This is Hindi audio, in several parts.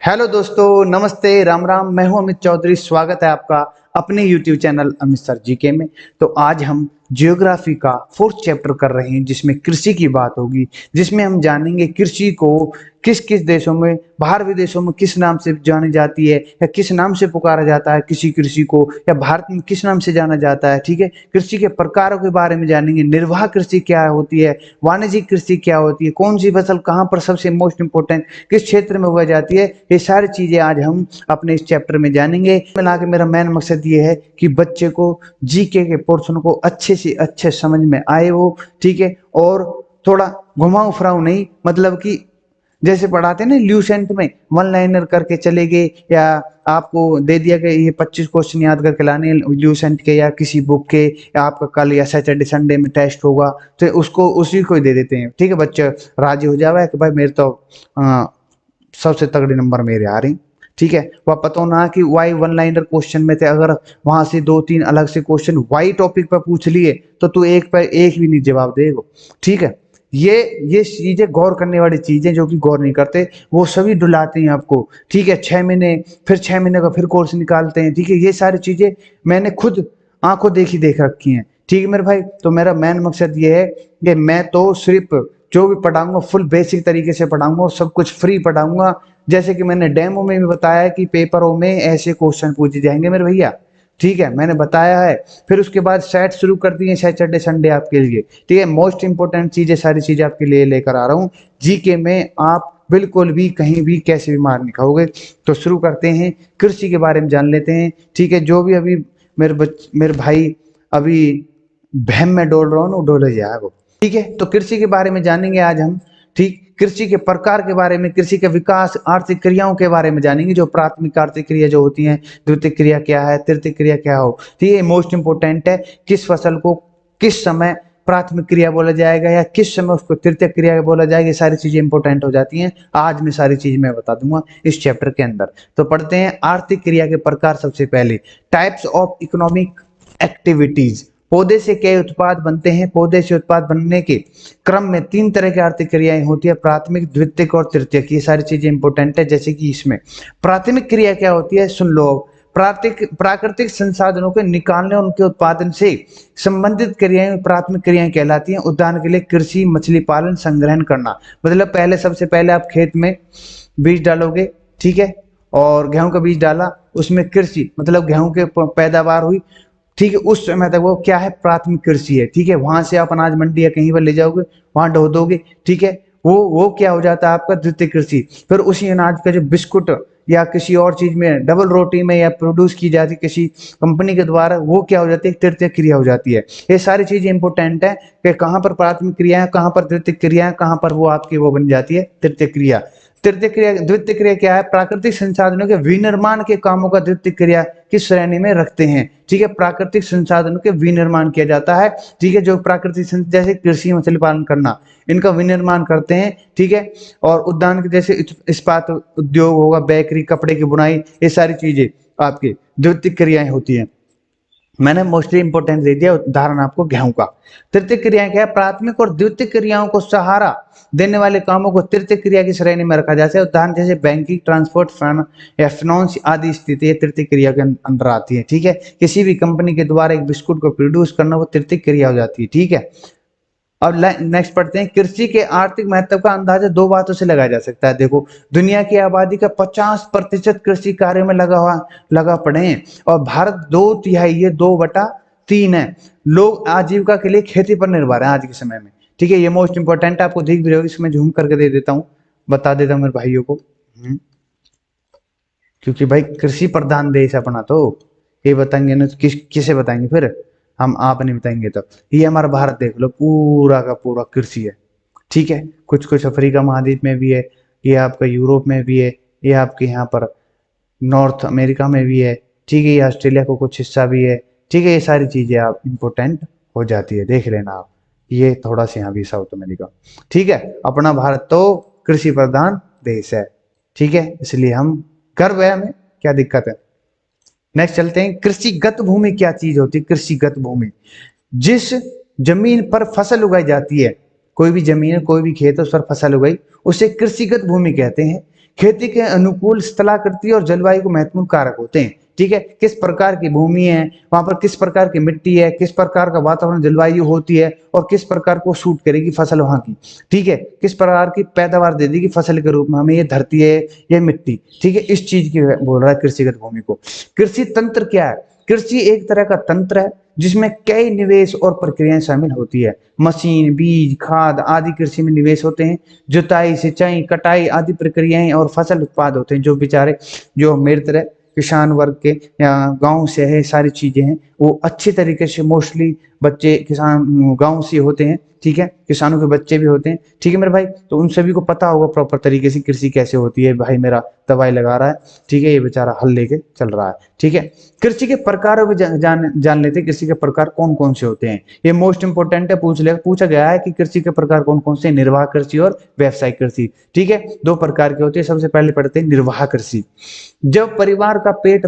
हेलो दोस्तों, नमस्ते, राम राम। मैं हूं अमित चौधरी। स्वागत है आपका अपने YouTube channel Amit sir GK में। तो आज हम जियोग्राफी का फोर्थ चैप्टर कर रहे हैं, जिसमें कृषि की बात होगी, जिसमें हम जानेंगे कृषि को किस किस देशों में, बाहर विदेशों में किस नाम से जानी जाती है, या किस नाम से पुकारा जाता है किसी कृषि को, या भारत में किस नाम से जाना जाता है। ठीक है, कृषि के प्रकारों के बारे में जानेंगे। निर्वाह कृषि क्या होती है, वाणिज्यिक कृषि क्या होती है, कौन सी फसल कहाँ पर सबसे मोस्ट इंपोर्टेंट किस क्षेत्र में उगाई जाती है, ये सारी चीजें आज हम अपने इस चैप्टर में जानेंगे। मिला के मेरा मेन मकसद ये है कि बच्चे को जीके के पोर्शन को अच्छे से अच्छे समझ में आए वो। ठीक है, और थोड़ा घुमाऊ फिराऊ नहीं, मतलब कि जैसे पढ़ाते हैं ना ल्यूसेंट में, वन लाइनर करके चले गए, या आपको दे दिया कि ये 25 क्वेश्चन याद करके लाने ल्यूसेंट के या किसी बुक के, या आपका कल या सैटरडे संडे में टेस्ट होगा तो उसको उसी को ही दे देते हैं। ठीक है, बच्चे राजी हो जावा कि भाई मेरे तो सबसे तगड़े नंबर मेरे आ रहे हैं। ठीक है, वह पता ना कि वाई वन लाइनर क्वेश्चन में थे, अगर वहां से दो तीन अलग से क्वेश्चन वाई टॉपिक पर पूछ लिए तो तू एक पर एक भी नहीं जवाब देगा। ठीक है, ये चीजें गौर करने वाली चीजें, जो कि गौर नहीं करते वो सभी डुलाते हैं आपको। ठीक है, 6 महीने, फिर 6 महीने का फिर कोर्स निकालते हैं। ठीक है, ये सारी चीजें मैंने खुद आंखों देखी देख रखी हैं। ठीक है मेरे भाई, तो मेरा मेन मकसद ये है कि मैं तो सिर्फ जो भी पढ़ाऊंगा फुल बेसिक तरीके से पढ़ाऊंगा और सब कुछ फ्री पढ़ाऊंगा। जैसे कि मैंने डेमो में भी बताया कि पेपरों में ऐसे क्वेश्चन पूछे जाएंगे मेरे भैया। ठीक है, मैंने बताया है। फिर उसके बाद सेट शुरू कर दिए सैटरडे संडे आपके लिए। ठीक है, मोस्ट इंपोर्टेंट चीजें, सारी चीजें आपके लिए लेकर आ रहा हूँ। जीके में आप बिल्कुल भी कहीं भी कैसे भी मार नहीं खाओगे। तो शुरू करते हैं, कृषि के बारे में जान लेते हैं। ठीक है, जो भी अभी मेरे भाई अभी बहम में डोल रहा हूँ ना, वो डोले जाए वो। ठीक है, तो कृषि के बारे में जानेंगे आज हम। ठीक, कृषि के प्रकार के बारे में, कृषि के विकास, आर्थिक क्रियाओं के बारे में जानेंगे। जो प्राथमिक आर्थिक क्रिया जो होती हैं, द्वितीय क्रिया क्या है, तृतीय क्रिया क्या हो। ठीक है, मोस्ट इंपोर्टेंट है। किस फसल को किस समय प्राथमिक क्रिया बोला जाएगा, या किस समय उसको तृतीय क्रिया बोला जाएगा, ये सारी चीजें इंपॉर्टेंट हो जाती हैं। आज मैं सारी चीज मैं बता दूंगा इस चैप्टर के अंदर। तो पढ़ते हैं आर्थिक क्रिया के प्रकार। सबसे पहले टाइप्स ऑफ इकोनॉमिक एक्टिविटीज। पौधे से क्या उत्पाद बनते हैं। पौधे से उत्पाद बनने के क्रम में 3 तरह की आर्थिक क्रियाएं होती है, प्राथमिक, द्वितीयक और तृतीयक। ये सारी चीजें इंपॉर्टेंट है। जैसे कि इसमें प्राथमिक क्रिया क्या होती है, सुन लो। प्राकृतिक संसाधनों के निकालने और उनके उत्पादन से संबंधित क्रियाएं प्राथमिक क्रियाएं कहलाती हैं। उदाहरण के लिए कृषि, मछली पालन, संग्रहण करना। मतलब पहले, सबसे पहले आप खेत में बीज डालोगे। ठीक है, और गेहूं का बीज डाला, उसमें कृषि मतलब गेहूं के पैदावार हुई। ठीक है, उस समय तक वो क्या है, प्राथमिक कृषि है। ठीक है, वहां से आप अनाज मंडी या कहीं पर ले जाओगे, वहां ढो दोगे। ठीक है, वो क्या हो जाता है आपका द्वितीय कृषि। फिर उसी अनाज का जो बिस्कुट या किसी और चीज में, डबल रोटी में या प्रोड्यूस की जाती है किसी कंपनी के द्वारा, वो क्या हो जाती है, तृतीय क्रिया हो जाती है। ये सारी चीजें इंपॉर्टेंट है कि कहाँ पर प्राथमिक क्रिया है, कहाँ पर द्वितीय क्रिया है, कहाँ पर वो आपकी वो बन जाती है तृतीय क्रिया। तृतीय क्रिया, द्वितीय क्रिया क्या है, प्राकृतिक संसाधनों के विनिर्माण के कामों का द्वितीय क्रिया किस श्रेणी में रखते हैं। ठीक है, प्राकृतिक संसाधनों के विनिर्माण किया जाता है। ठीक है, जो प्राकृतिक जैसे कृषि, मछली पालन करना, इनका विनिर्माण करते हैं। ठीक है, और उद्यान के जैसे इस्पात उद्योग होगा, बेकरी, कपड़े की बुनाई, ये सारी चीजें आपकी द्वितीय क्रियाएं होती हैं। मैंने मोस्टली इंपोर्टेंस दे दिया उदाहरण आपको गेहूं का। तृतीय क्रिया क्या है, प्राथमिक और द्वितीय क्रियाओं को सहारा देने वाले कामों को तृतीय क्रिया की श्रेणी में रखा जाता है। उदाहरण जैसे बैंकिंग, ट्रांसपोर्ट, या फाइनेंस आदि स्थिति तृतीय क्रिया के अंदर आती है। ठीक है, किसी भी कंपनी के द्वारा एक बिस्कुट को प्रोड्यूस करना, वो तृतीय क्रिया हो जाती है। ठीक है, अब नेक्स्ट पढ़ते हैं। कृषि के आर्थिक महत्व का अंदाजा 2 बातों से लगाया जा सकता है। देखो, दुनिया की आबादी का 50% कृषि कार्य में लगा पड़े हैं, और भारत 2/3 ये 2/3 है लोग आजीविका के लिए खेती पर निर्भर है आज के समय में। ठीक है, ये मोस्ट इंपोर्टेंट आपको दिख भी रही होगी, इसमें झूम करके दे देता हूँ, बता देता हूँ मेरे भाइयों को। क्योंकि भाई कृषि प्रधान देश अपना, तो ये बताएंगे ना तो किसे बताएंगे फिर, हम आप नहीं बताएंगे तो। ये हमारा भारत देख लो, पूरा का पूरा कृषि है। ठीक है, कुछ कुछ अफ्रीका महाद्वीप में भी है, ये आपका यूरोप में भी है, ये आपके यहाँ पर नॉर्थ अमेरिका में भी है। ठीक है, ये ऑस्ट्रेलिया को कुछ हिस्सा भी है। ठीक है, ये सारी चीजें आप इम्पोर्टेंट हो जाती है, देख लेना आप। ये थोड़ा सा यहाँ भी साउथ अमेरिका। ठीक है, अपना भारत तो कृषि प्रधान देश है। ठीक है, इसलिए हम गर्व है हमें, क्या दिक्कत है। नेक्स्ट चलते हैं, कृषिगत भूमि क्या चीज होती है। कृषिगत भूमि, जिस जमीन पर फसल उगाई जाती है, कोई भी जमीन, कोई भी खेत है, उस पर फसल उगाई, उसे कृषिगत भूमि कहते हैं। खेती के अनुकूल स्थलाकृति और जलवायु को महत्वपूर्ण कारक होते हैं। ठीक है, किस प्रकार की भूमि है, वहां पर किस प्रकार की मिट्टी है, किस प्रकार का वातावरण जलवायु होती है और किस प्रकार को सूट करेगी फसल वहां की। ठीक है, किस प्रकार की पैदावार दे देगी फसल के रूप में हमें, ये धरती है, ये मिट्टी। ठीक है, इस चीज की बोल रहा है कृषिगत भूमि को। कृषि तंत्र क्या है? कृषि एक तरह का तंत्र है जिसमें कई निवेश और प्रक्रियाएं शामिल होती है। मशीन, बीज, खाद आदि कृषि में निवेश होते हैं। जुताई, सिंचाई, कटाई आदि प्रक्रियाएं और फसल उत्पाद होते हैं। जो बेचारे जो मेरी तरह किसान वर्ग के या गांव से है, सारी चीजें हैं वो अच्छी तरीके से, मोस्टली बच्चे किसान गांव से होते हैं। ठीक है, किसानों के बच्चे भी होते हैं। ठीक है मेरे भाई, तो उन सभी को पता होगा प्रॉपर तरीके से कृषि कैसे होती है। भाई मेरा दवाई लगा रहा है, ठीक है, ये बेचारा हल लेके चल रहा है। ठीक है, कृषि के प्रकारों को जान लेते हैं। कृषि के प्रकार कौन कौन से होते हैं, ये मोस्ट इंपोर्टेंट है, पूछा गया है कि कृषि के प्रकार कौन कौन से। निर्वाह कृषि और व्यावसायिक कृषि। ठीक है, दो प्रकार के होते हैं। सबसे पहले पढ़ते हैं निर्वाह कृषि। जब परिवार का पेट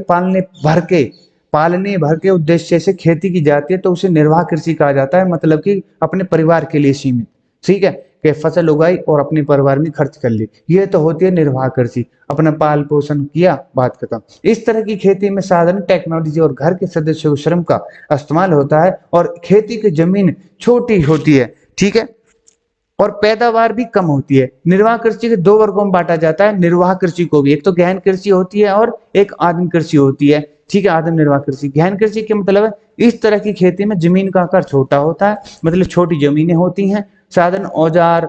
पालने भर के उद्देश्य से खेती की जाती है तो उसे निर्वाह कृषि कहा जाता है। मतलब कि अपने परिवार के लिए सीमित। ठीक है, कि फसल उगाई और अपने परिवार में खर्च कर ली, ये तो होती है निर्वाह कृषि। अपना पाल पोषण किया, बात खत्म। इस तरह की खेती में साधन, टेक्नोलॉजी और घर के सदस्यों के श्रम का इस्तेमाल होता है और खेती की जमीन छोटी होती है। ठीक है, और पैदावार भी कम होती है। निर्वाह कृषि के दो वर्गों में बांटा जाता है। निर्वाह कृषि को भी, एक तो गहन कृषि होती है और एक आदिम कृषि होती है। ठीक है, आदिम निर्वाह कृषि। गहन कृषि के मतलब है इस तरह की खेती में जमीन का आकार छोटा होता है, मतलब छोटी जमीनें होती हैं। साधन, औजार,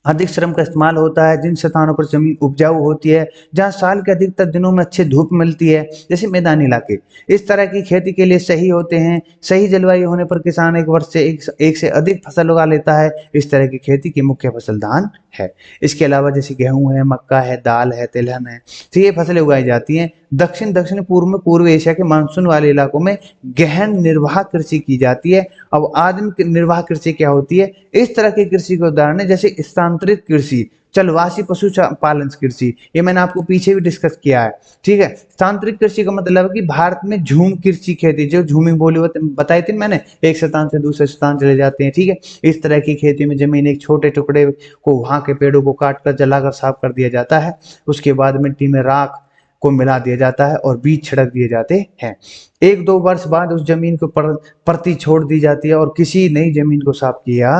अधिक श्रम का इस्तेमाल होता है। जिन स्थानों पर जमीन उपजाऊ होती है, जहां साल के अधिकतर दिनों में अच्छी धूप मिलती है, जैसे मैदानी इलाके, इस तरह की खेती के लिए सही होते हैं। सही जलवायु होने पर किसान एक वर्ष से एक से अधिक फसल उगा लेता है। इस तरह की खेती की मुख्य फसल धान है। इसके अलावा जैसे गेहूं है, मक्का है, दाल है, तिलहन है, तो ये फसलें उगाई जाती हैं। दक्षिण पूर्व में, पूर्व एशिया के मानसून वाले इलाकों में गहन निर्वाह कृषि की जाती है। अब आदिम निर्वाह कृषि क्या होती है? इस तरह की कृषि के उदाहरण है जैसे स्थानांतरित कृषि, चलवासी पशु पालन कृषि, ये मैंने आपको पीछे भी डिस्कस किया है। ठीक है, स्थानांतरित कृषि का मतलब है कि भारत में झूम कृषि खेती, जो झूमिंग बोली बताई थी मैंने, एक स्थान से दूसरे स्थान चले जाते हैं। ठीक है, इस तरह की खेती में जमीन एक छोटे टुकड़े को, वहां के पेड़ों को काट कर जलाकर साफ कर दिया जाता है। उसके बाद मिट्टी में राख को मिला दिया जाता है और बीज छिड़क दिए जाते हैं। एक दो वर्ष बाद उस जमीन को परती छोड़ दी जाती है और किसी नई जमीन को साफ किया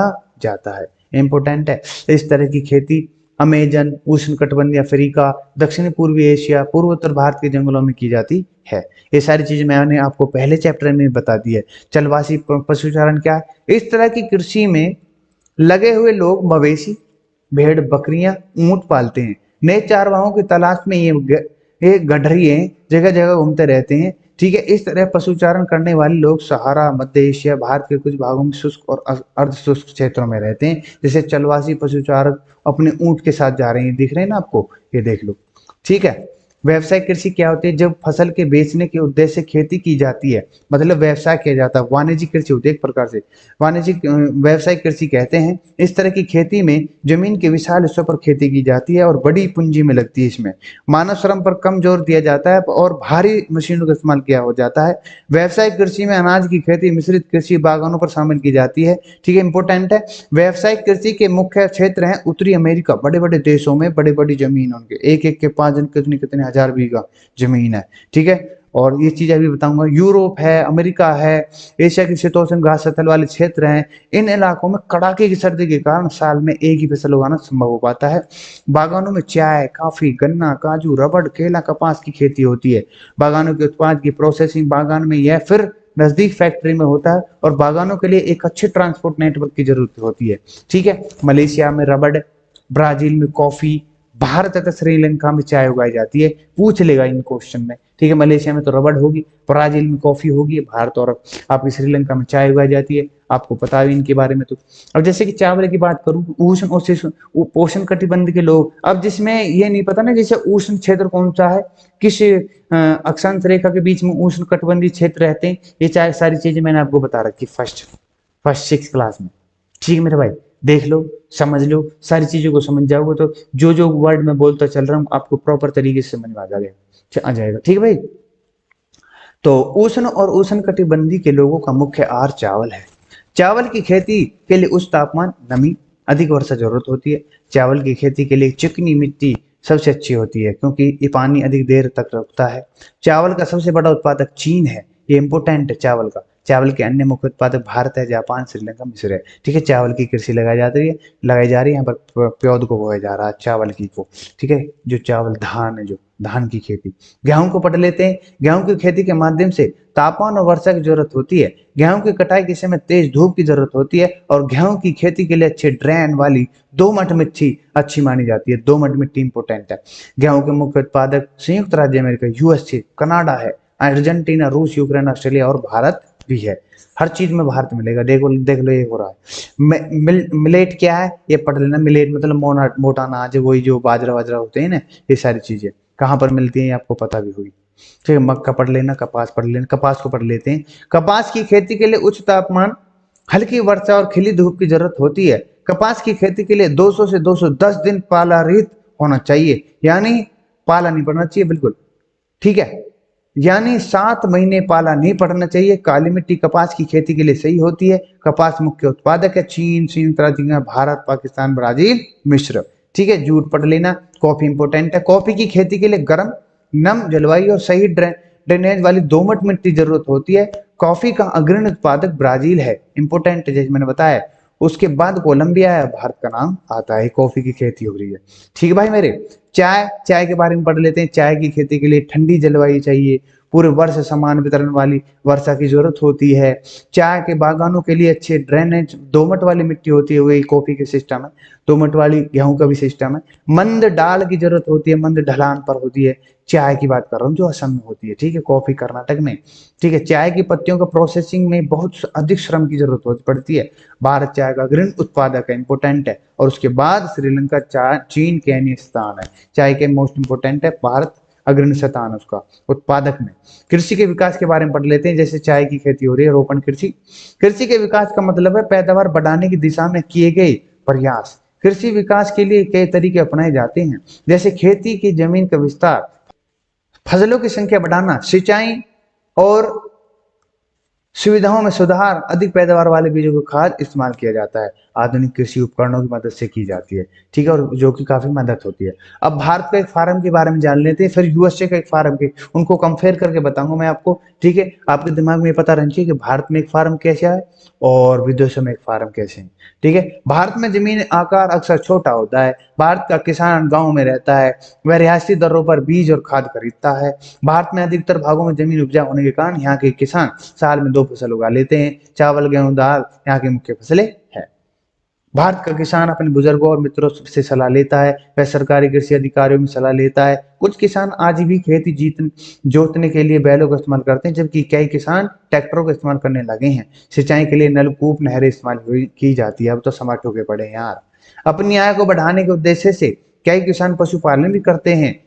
जाता है। इंपॉर्टेंट है। इस तरह की खेती अमेजन, उष्ण कटिबंधीय अफ्रीका, दक्षिण पूर्वी एशिया, पूर्वोत्तर भारत के जंगलों में की जाती है। ये सारी चीजें मैंने आपको पहले चैप्टर में बता दी है। चलवासी पशुचारण क्या है? इस तरह की कृषि में लगे हुए लोग मवेशी, भेड़, बकरियां, ऊंट पालते हैं। नए चारवाहों की तलाश में ये गडरिये जगह जगह घूमते रहते हैं। ठीक है, इस तरह पशुचारण करने वाले लोग सहारा, मध्य एशिया, भारत के कुछ भागों में शुष्क और अर्ध शुष्क क्षेत्रों में रहते हैं। जैसे चलवासी पशुचारक अपने ऊंट के साथ जा रहे हैं, दिख रहे हैं ना आपको, ये देख लो। ठीक है, व्यवसायिक कृषि क्या होती है? जब फसल के बेचने के उद्देश्य से खेती की जाती है, मतलब व्यवसाय किया जाता है। वाणिज्यिक कृषि होती है एक प्रकार से, वाणिज्यिक व्यवसायिक कृषि कहते हैं। इस तरह की खेती में जमीन के विशाल हिस्सों पर खेती की जाती है और बड़ी पूंजी में लगती है। इसमें मानव श्रम पर कम जोर दिया जाता है और भारी मशीनों का इस्तेमाल किया हो जाता है। व्यवसायिक कृषि में अनाज की खेती, मिश्रित कृषि, बागानों पर शामिल की जाती है। ठीक है, इंपॉर्टेंट है। व्यवसायिक कृषि के मुख्य क्षेत्र हैं उत्तरी अमेरिका, बड़े बड़े देशों में बड़ी बड़ी जमीन, उनके एक एक के 5 जन कितने कितने हजार बीघा जमीन है। ठीक है, और ये चीज अभी बताऊंगा। यूरोप है, अमेरिका है, एशिया के शीतोष्ण घास स्थल वाले क्षेत्र हैं। इन इलाकों में कड़ाके की सर्दी के कारण साल में एक ही फसल उगाना संभव हो पाता है। बागानों में चाय, कॉफी, गन्ना, काजू, रबड़, केला, कपास की खेती होती है। बागानों के उत्पाद की प्रोसेसिंग बागान में या फिर नजदीक फैक्ट्री में होता है और बागानों के लिए एक अच्छे ट्रांसपोर्ट नेटवर्क की जरूरत होती है। ठीक है, मलेशिया में रबड़, ब्राजील में कॉफी, भारत तथा श्रीलंका में चाय उगाई जाती है। पूछ लेगा इन क्वेश्चन में। ठीक है, मलेशिया में तो रबड़ होगी, ब्राजील में कॉफी होगी, भारत और आपकी श्रीलंका में चाय उगाई जाती है। आपको पता है इनके बारे में। तो अब जैसे कि चावल की बात करूं, उष्ण कटिबंध के लोग, अब जिसमें ये नहीं पता ना जैसे उष्ण क्षेत्र कौन सा है, किस अक्षांश रेखा के बीच में उष्ण कटिबंधीय क्षेत्र रहते हैं, ये चाहे सारी चीजें मैंने आपको बता रखी फर्स्ट 6 क्लास में। ठीक है मेरे भाई, देख लो, समझ लो, सारी चीजों को समझ जाओगे तो जो जो वर्ड मैं बोलता चल रहा हूँ आपको प्रॉपर तरीके से समझ में आ जाएगा। ठीक है भाई, तो उष्ण और उष्ण कटिबंधीय के लोगों का मुख्य आहार चावल है। चावल की खेती के लिए उच्च तापमान, नमी, अधिक वर्षा जरूरत होती है। चावल की खेती के लिए चिकनी मिट्टी सबसे अच्छी होती है क्योंकि ये पानी अधिक देर तक रुकता है। चावल का सबसे बड़ा उत्पादक चीन है, ये इम्पोर्टेंट है चावल का। चावल के अन्य मुख्य उत्पादक भारत है, जापान, श्रीलंका, मिस्र है। ठीक है, चावल की कृषि लगाई जा रही है, यहाँ पर प्योद को बोया जा रहा है चावल की को। ठीक है, जो चावल धान है, जो धान की खेती। गेहूं को पढ़ लेते हैं। गेहूं की खेती के माध्यम से तापमान और वर्षा की जरूरत होती है। गेहूं की कटाई के समय तेज धूप की जरूरत होती है और गेहूं की खेती के लिए अच्छे ड्रेन वाली दोमट मिट्टी अच्छी मानी जाती है। दोमट मिट्टी इंपोर्टेंट है। गेहूं के मुख्य उत्पादक संयुक्त राज्य अमेरिका, यूएसए, कनाडा है, अर्जेंटीना, रूस, यूक्रेन, ऑस्ट्रेलिया और भारत भी है। हर चीज में भारत मिलेगा। देखो देख लो ये हो रहा है। मिलेट क्या है ये पढ़ लेना। मिलेट मतलब मोटा अनाज है, वही जो बाजरा वाजरा होते हैं ना, ये सारी चीजें कहाँ पर मिलती हैं आपको पता भी होगी। ठीक है, मक्का पढ़ लेना, कपास पढ़ लेना। कपास को पढ़ लेते हैं। कपास की खेती के लिए उच्च तापमान, हल्की वर्षा और खिली धूप की जरूरत होती है। कपास की खेती के लिए 200 से 210 दिन पाला रहित होना चाहिए, यानी पाला नहीं पड़ना चाहिए बिल्कुल। ठीक है, यानी 7 महीने पाला नहीं पड़ना चाहिए। काली मिट्टी कपास की खेती के लिए सही होती है। कपास मुख्य उत्पादक है चीन, संयुक्त राज्य, भारत, पाकिस्तान, ब्राजील, मिस्र। ठीक है, जूट पढ़ लेना। कॉफी इंपोर्टेंट है। कॉफी की खेती के लिए गर्म, नम जलवायु और सही ड्रेनेज वाली दोमट मिट्टी जरूरत होती है। कॉफी का अग्रणी उत्पादक ब्राजील है, इंपोर्टेंट है, जैसे मैंने बताया। उसके बाद कोलंबिया है, भारत का नाम आता है। कॉफी की खेती हो रही है। ठीक है भाई मेरे। चाय के बारे में पढ़ लेते हैं। चाय की खेती के लिए ठंडी जलवायु चाहिए। पूरे वर्ष समान वितरण वाली वर्षा की जरूरत होती है। चाय के बागानों के लिए अच्छे ड्रेनेज, दोमट वाली मिट्टी होती है, वही कॉफी के सिस्टम है। दोमट वाली गेहूं का भी सिस्टम है। मंद डाल की जरूरत होती है, मंद ढलान पर होती है। चाय की बात कर रहा हूँ जो असम में होती है। ठीक है, कॉफी कर्नाटक में। ठीक है, चाय की पत्तियों का प्रोसेसिंग में बहुत अधिक श्रम की जरूरत पड़ती है। भारत चाय का अग्रणी उत्पादक है, इंपोर्टेंट है। और उसके बाद श्रीलंका, चीन, केन्या स्थान है। चाय के मोस्ट इंपोर्टेंट है, भारत अग्रणी स्थान उसका उत्पादक में। कृषि के विकास के बारे में पढ़ लेते हैं। जैसे चाय की खेती हो रही है, रोपण कृषि। कृषि के विकास का मतलब है पैदावार बढ़ाने की दिशा में किए गए प्रयास। कृषि विकास के लिए कई तरीके अपनाए जाते हैं, जैसे खेती की जमीन का विस्तार, फसलों की संख्या बढ़ाना, सिंचाई और सुविधाओं में सुधार, अधिक पैदावार वाले बीजों को खाद इस्तेमाल किया जाता है। आधुनिक कृषि उपकरणों की मदद से की जाती है। ठीक है, और जो कि काफी मदद होती है। अब भारत का एक फार्म के बारे में जान लेते हैं, फिर यूएसए का एक फार्म के, उनको कंपेयर करके बताऊंगा मैं आपको। ठीक है, आपके दिमाग में पता रहना चाहिए कि भारत में एक फार्म कैसा है और विदेशों में एक फार्म कैसे है। ठीक है, भारत में जमीन आकार अक्सर छोटा होता है। भारत का किसान गाँव में रहता है, वह रिहायशी दरों पर बीज और खाद खरीदता है। भारत में अधिकतर भागों में जमीन उपजाऊ होने के कारण यहाँ के किसान साल में 2 फसल उगा लेते हैं। चावल, गेहूं, दाल यहाँ की मुख्य फसलें हैं। भारत का किसान अपने बुजुर्गों और मित्रों से सलाह लेता है, वह सरकारी कृषि अधिकारियों में सलाह लेता है। कुछ किसान आज भी खेती जोतने के लिए बैलों का इस्तेमाल करते हैं, जबकि कई किसान ट्रैक्टरों का इस्तेमाल करने लगे हैं। सिंचाई के लिए नलकूप, नहरें इस्तेमाल की जाती है। अब तो समाट होके पड़े हैं यार। अपनी आय को बढ़ाने के उद्देश्य से कई किसान पशुपालन भी करते हैं।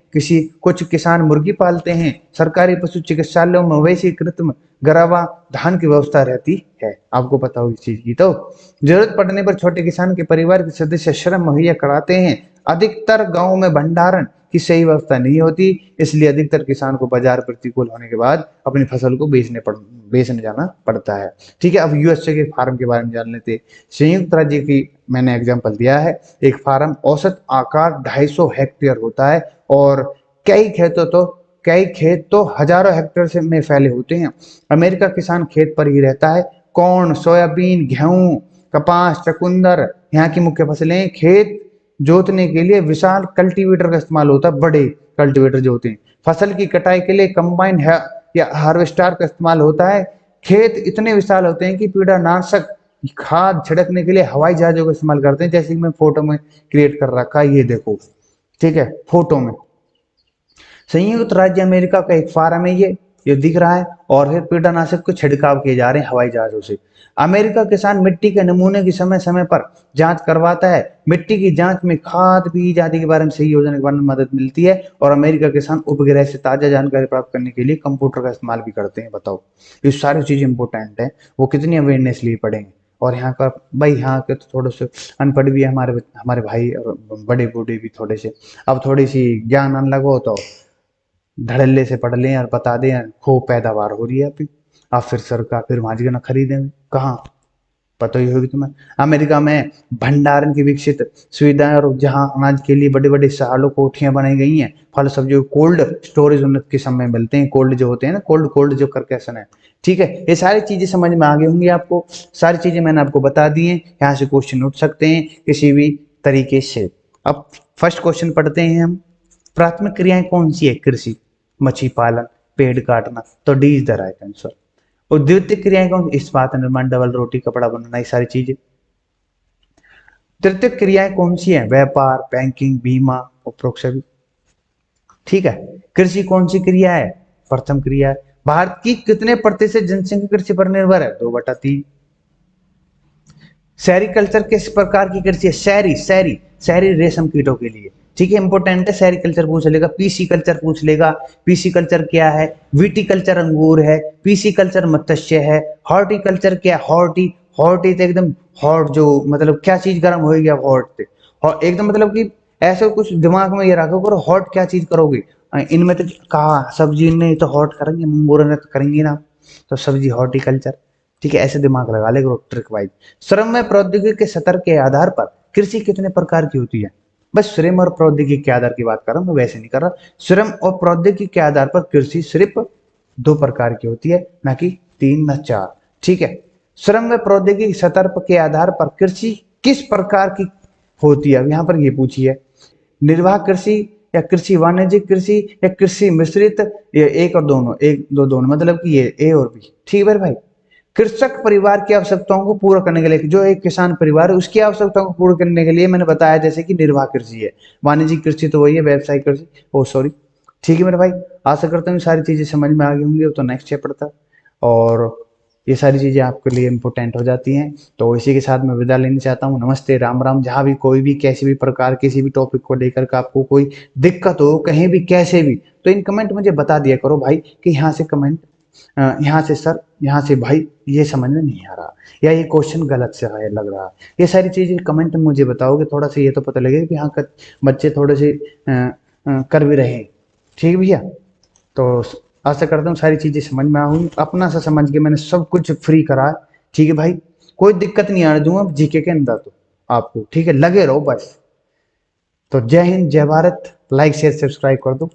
कुछ किसान मुर्गी पालते हैं। सरकारी पशु चिकित्सालयों में मवेशी, कृत्रिम गरवा धान की व्यवस्था रहती है। आपको पता हो इस चीज की। तो जरूरत पड़ने पर छोटे किसान के परिवार के सदस्य श्रम मुहैया कराते हैं। अधिकतर गांवों में भंडारण की सही व्यवस्था नहीं होती, इसलिए अधिकतर किसान को बाजार प्रतिकूल होने के बाद अपनी फसल को बेचने जाना पड़ता है। ठीक है, अब यूएसए के फार्म के बारे में जान लेते हैं। संयुक्त राज्य की मैंने एग्जांपल दिया है। एक फार्म औसत आकार 250 हेक्टेयर होता है और कई खेत तो हजारों हेक्टेयर से में फैले होते हैं। अमेरिका किसान खेत पर ही रहता है। कॉर्न, सोयाबीन, गेहूं, कपास, चकुंदर यहाँ की मुख्य फसलें। खेत जोतने के लिए विशाल कल्टीवेटर का इस्तेमाल होता है, बड़े कल्टीवेटर जो होते हैं। फसल की कटाई के लिए कंबाइन या हार्वेस्टर का इस्तेमाल होता है। खेत इतने विशाल होते हैं कि कीड़ानाशक खाद छिड़कने के लिए हवाई जहाजों का इस्तेमाल करते हैं, जैसे कि मैं फोटो में क्रिएट कर रखा है, ये देखो। ठीक है, फोटो में संयुक्त राज्य अमेरिका का एक फार्म है, ये दिख रहा है। और फिर कीटनाशक को छिड़काव किए जा रहे हैं हवाई जहाजों से। अमेरिका किसान मिट्टी के नमूने की समय समय पर जांच करवाता है। मिट्टी की जांच में खाद बीज आदि के बारे में सही योजना के बारे में मदद मिलती है। और अमेरिका किसान उपग्रह से ताजा जानकारी प्राप्त करने के लिए कंप्यूटर का इस्तेमाल भी करते हैं। बताओ, ये सारी चीजें इंपॉर्टेंट है, वो कितनी अवेयरनेस लिए पड़ेंगे। और यहाँ का भाई, यहाँ के तो थोड़े से अनपढ़ भी है हमारे भाई, और बड़े बूढ़े भी थोड़े से। अब थोड़ी सी ज्ञान आने लगो तो धड़ल्ले से पढ़ लें और बता दें खूब पैदावार हो रही है अभी। आप फिर सरकार फिर वहां ना खरीदें कहाँ। पता ही होगी तुम्हें। अमेरिका में भंडारण की विकसित सुविधाएं और जहां अनाज के लिए बड़े बड़े सालों कोठियां बनाई गई हैं। फल सब्जियों कोल्ड स्टोरेज उन्नत के समय मिलते हैं। कोल्ड जो होते हैं ना, कोल्ड कोल्ड जो करके ऐसा है। ठीक है, ये सारी चीजें समझ में आ गई होंगी आपको। सारी चीजें मैंने आपको बता दी हैं। यहाँ से क्वेश्चन उठ सकते हैं किसी भी तरीके से। अब फर्स्ट क्वेश्चन पढ़ते हैं हम। प्राथमिक क्रियाएं कौन सी है? कृषि, मछली पालन, पेड़ काटना। तो D is the right answer. और द्वितीय क्रियाएं कौन? इस्पात निर्माण, डबल रोटी, कपड़ा बनाना, ये सारी चीजें। तृतीय क्रियाएं कौन सी हैं? व्यापार, बैंकिंग, बीमा, उपरोक्त सभी। ठीक है। कृषि कौन सी क्रिया है? प्रथम क्रिया है। भारत की कितने प्रतिशत जनसंख्या कृषि पर निर्भर है? 2/3। सेरिकल्चर किस प्रकार की कृषि है? शहरी शहरी शहरी रेशम कीटों के लिए। ठीक है, इंपोर्टेंट है। सेरिकल्चर पूछ लेगा, पीसी कल्चर पूछ लेगा। पीसी कल्चर क्या है? विटिकल्चर अंगूर है, पीसी कल्चर मत्स्य है। हॉर्टिकल्चर क्या? हॉर्टी हॉर्टी तो एकदम हॉट, जो मतलब क्या चीज गर्म होगी आप हॉट से। और एकदम मतलब कि ऐसे कुछ दिमाग में ये रखो करो, हॉट क्या चीज करोगे। इनमें तो कहा सब्जी नहीं तो हॉट करेंगे, मंगूर ने तो करेंगे ना। तो सब्जी हॉर्टिकल्चर। ठीक है, ऐसे दिमाग लगा ले करो ट्रिक वाइज। श्रम में प्रौद्योगिकी के स्तर के आधार पर कृषि कितने प्रकार की होती है? बस श्रम और प्रौद्योगिकी के आधार की बात कर रहा हूं मैं, वैसे नहीं कर रहा। श्रम और प्रौद्योगिकी के आधार पर कृषि सिर्फ 2 प्रकार की होती है, ना कि 3 ना 4। ठीक है। श्रम व प्रौद्योगिकी स्तर के आधार पर कृषि किस प्रकार की होती है? यहाँ पर ये पूछी है, निर्वाह कृषि या कृषि वाणिज्यिक कृषि या कृषि मिश्रित, या एक और दोनों, एक दो दोनों, मतलब कि ये ए और बी। ठीक है भाई। कृषक परिवार की आवश्यकताओं को पूरा करने के लिए, जो एक किसान परिवार है उसकी आवश्यकताओं को पूरा करने के लिए मैंने बताया जैसे कि निर्वाह कृषि है। वाणिज्यिक कृषि तो वही है, व्यवसायिक कृषि। ओ सॉरी। ठीक है मेरे भाई, आशा करता हूँ सारी चीजें समझ में आ गई होंगी। तो नेक्स्ट चैप्टर था, और ये सारी चीजें आपके लिए इंपॉर्टेंट हो जाती हैं। तो इसी के साथ मैं विदा लेना चाहता हूँ। नमस्ते, राम राम। जहाँ भी कोई भी कैसी भी प्रकार किसी भी टॉपिक को लेकर के आपको कोई दिक्कत हो कहीं भी कैसे भी, तो इन कमेंट मुझे बता दिया करो भाई कि यहाँ से कमेंट, यहाँ से सर, यहाँ से भाई ये समझ में नहीं आ रहा, या ये क्वेश्चन गलत से है लग रहा। ये सारी चीजें कमेंट में मुझे बताओगे, थोड़ा सा ये तो पता लगेगा कि हाँ बच्चे थोड़े से कर भी रहे हैं। ठीक है भैया। तो आशा करता हूँ सारी चीजें समझ में आऊंगी। अपना सा समझ के मैंने सब कुछ फ्री करा है। ठीक है भाई, कोई दिक्कत नहीं आने दूंगा जीके के अंदर तो आपको। ठीक है, लगे रहो बस। तो जय हिंद, जय भारत। लाइक शेयर सब्सक्राइब कर दो।